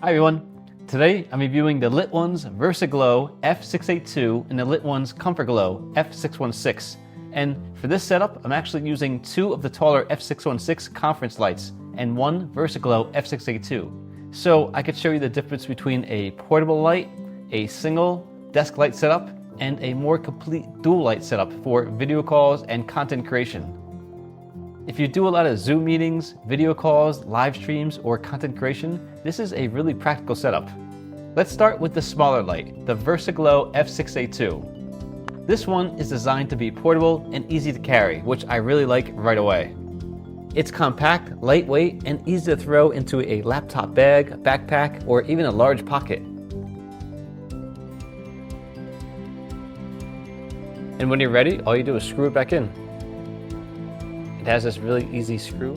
Hi everyone. Today I'm reviewing the LitONES Versaglow F-682 and the LitONES ComfortGlow F-616. And for this setup, I'm actually using two of the taller F-616 conference lights and one Versaglow F-682. So I could show you the difference between a portable light, a single desk light setup, and a more complete dual light setup for video calls and content creation. If you do a lot of Zoom meetings, video calls, live streams, or content creation, this is a really practical setup. Let's start with the smaller light, the Versaglow F-682. This one is designed to be portable and easy to carry, which I really like right away. It's compact, lightweight, and easy to throw into a laptop bag, backpack, or even a large pocket. And when you're ready, all you do is screw it back in. It has this really easy screw.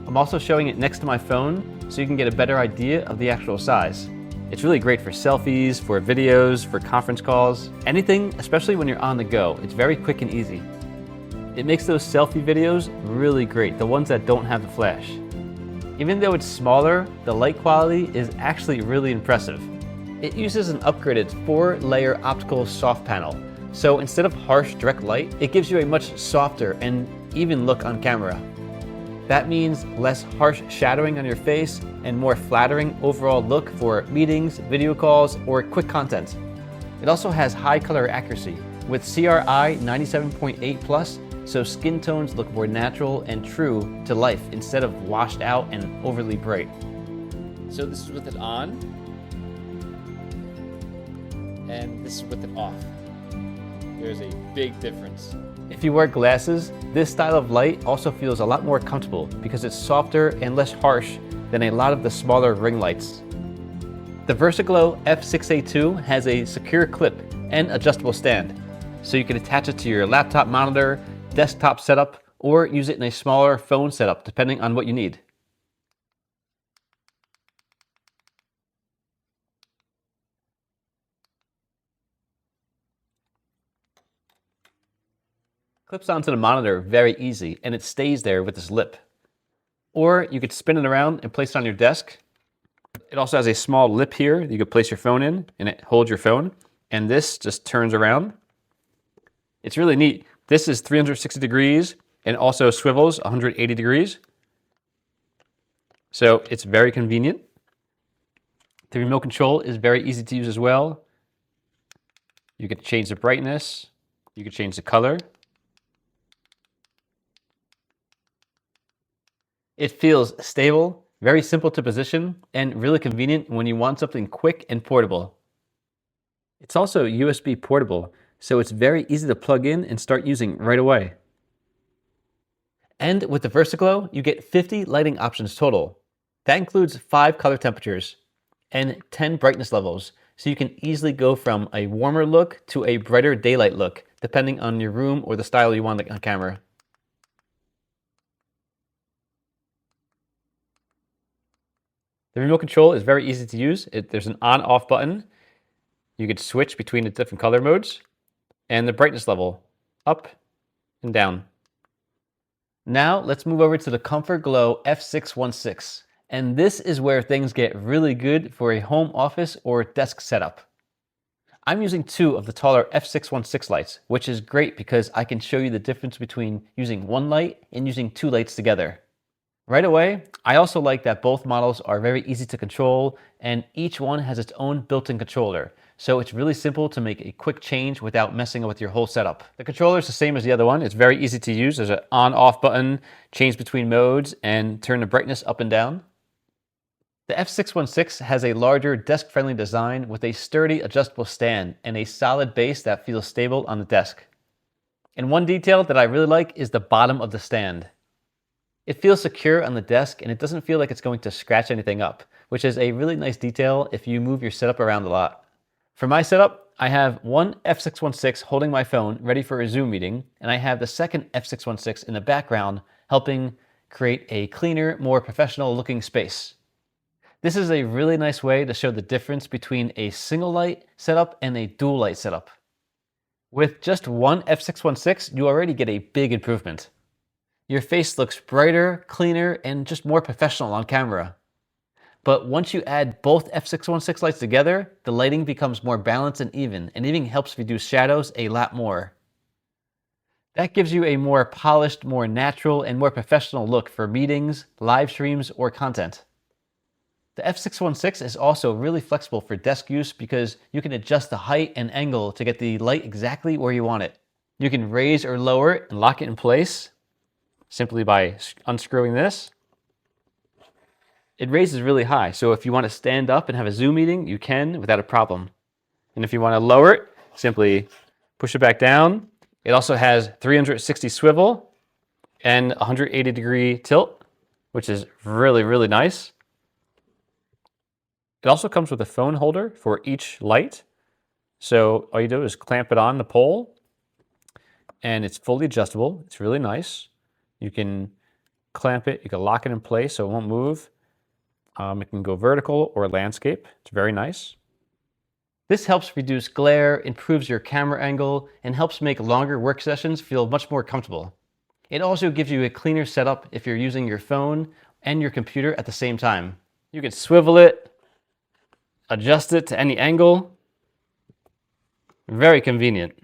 I'm also showing it next to my phone so you can get a better idea of the actual size. It's really great for selfies, for videos, for conference calls, anything, especially when you're on the go. It's very quick and easy. It makes those selfie videos really great, the ones that don't have the flash. Even though it's smaller, the light quality is actually really impressive. It uses an upgraded 4-layer optical soft panel. So instead of harsh direct light, it gives you a much softer and even look on camera. That means less harsh shadowing on your face and more flattering overall look for meetings, video calls, or quick content. It also has high color accuracy with CRI 97.8+, so skin tones look more natural and true to life instead of washed out and overly bright. So this is with it on, and this is with it off. There's a big difference. If you wear glasses, this style of light also feels a lot more comfortable because it's softer and less harsh than a lot of the smaller ring lights. The Versaglow F-682 has a secure clip and adjustable stand, so you can attach it to your laptop monitor, desktop setup, or use it in a smaller phone setup depending on what you need. Clips onto the monitor very easy, and it stays there with this lip. Or you could spin it around and place it on your desk. It also has a small lip here that you could place your phone in, and it holds your phone. And this just turns around. It's really neat. This is 360 degrees and also swivels 180 degrees. So it's very convenient. The remote control is very easy to use as well. You could change the brightness. You could change the color. It feels stable, very simple to position, and really convenient when you want something quick and portable. It's also USB portable, so it's very easy to plug in and start using right away. And with the Versaglow, you get 50 lighting options total. That includes 5 color temperatures and 10 brightness levels, so you can easily go from a warmer look to a brighter daylight look, depending on your room or the style you want on camera. The remote control is very easy to use. There's an on-off button. You could switch between the different color modes and the brightness level, up and down. Now let's move over to the ComfortGlow F-616. And this is where things get really good for a home office or desk setup. I'm using two of the taller F-616 lights, which is great because I can show you the difference between using one light and using two lights together. Right away, I also like that both models are very easy to control and each one has its own built-in controller. So it's really simple to make a quick change without messing with your whole setup. The controller is the same as the other one. It's very easy to use. There's an on-off button, change between modes, and turn the brightness up and down. The F-616 has a larger desk-friendly design with a sturdy adjustable stand and a solid base that feels stable on the desk. And one detail that I really like is the bottom of the stand. It feels secure on the desk and it doesn't feel like it's going to scratch anything up, which is a really nice detail if you move your setup around a lot. For my setup, I have one F-616 holding my phone ready for a Zoom meeting, and I have the second F-616 in the background helping create a cleaner, more professional looking space. This is a really nice way to show the difference between a single light setup and a dual light setup. With just one F-616, you already get a big improvement. Your face looks brighter, cleaner, and just more professional on camera. But once you add both F616 lights together, the lighting becomes more balanced and even helps reduce shadows a lot more. That gives you a more polished, more natural, and more professional look for meetings, live streams, or content. The F616 is also really flexible for desk use because you can adjust the height and angle to get the light exactly where you want it. You can raise or lower it and lock it in place simply by unscrewing this. It raises really high, so if you want to stand up and have a Zoom meeting, you can without a problem. And if you want to lower it, simply push it back down. It also has 360 swivel and 180-degree tilt, which is really, really nice. It also comes with a phone holder for each light. So all you do is clamp it on the pole, and it's fully adjustable. It's really nice. You can clamp it, you can lock it in place so it won't move. It can go vertical or landscape. It's very nice. This helps reduce glare, improves your camera angle, and helps make longer work sessions feel much more comfortable. It also gives you a cleaner setup if you're using your phone and your computer at the same time. You can swivel it, adjust it to any angle. Very convenient.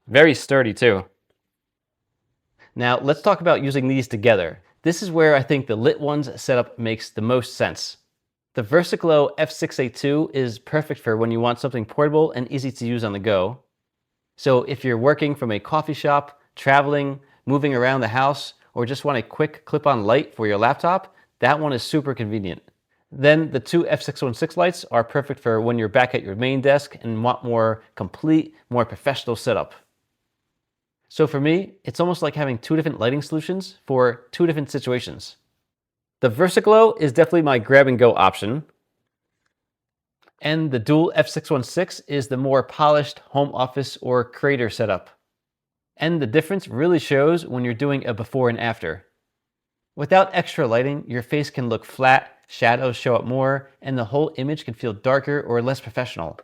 Very sturdy too. Now let's talk about using these together. This is where I think the LitONES setup makes the most sense. The Versaglow F-682 is perfect for when you want something portable and easy to use on the go. So if you're working from a coffee shop, traveling, moving around the house, or just want a quick clip-on light for your laptop, that one is super convenient. Then the two F616 lights are perfect for when you're back at your main desk and want more complete, more professional setup. So for me, it's almost like having two different lighting solutions for two different situations. The Versaglow is definitely my grab-and-go option. And the dual F616 is the more polished home office or creator setup. And the difference really shows when you're doing a before and after. Without extra lighting, your face can look flat, shadows show up more, and the whole image can feel darker or less professional.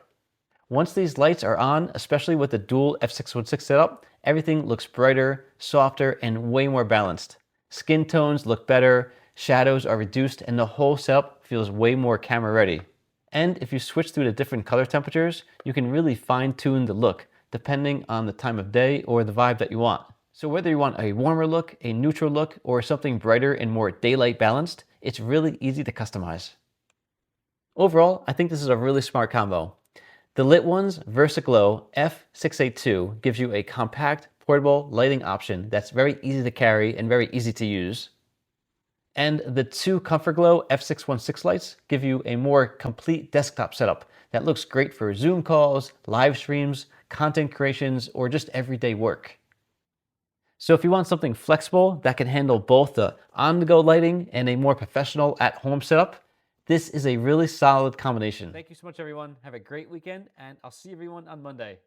Once these lights are on, especially with the dual F616 setup, everything looks brighter, softer, and way more balanced. Skin tones look better, shadows are reduced, and the whole setup feels way more camera ready. And if you switch through the different color temperatures, you can really fine-tune the look, depending on the time of day or the vibe that you want. So whether you want a warmer look, a neutral look, or something brighter and more daylight balanced, it's really easy to customize. Overall, I think this is a really smart combo. The LitONES Versaglow F-682 gives you a compact, portable lighting option that's very easy to carry and very easy to use. And the two ComfortGlow F616 lights give you a more complete desktop setup that looks great for Zoom calls, live streams, content creations, or just everyday work. So if you want something flexible that can handle both the on-the-go lighting and a more professional at-home setup, this is a really solid combination. Thank you so much, everyone. Have a great weekend, and I'll see everyone on Monday.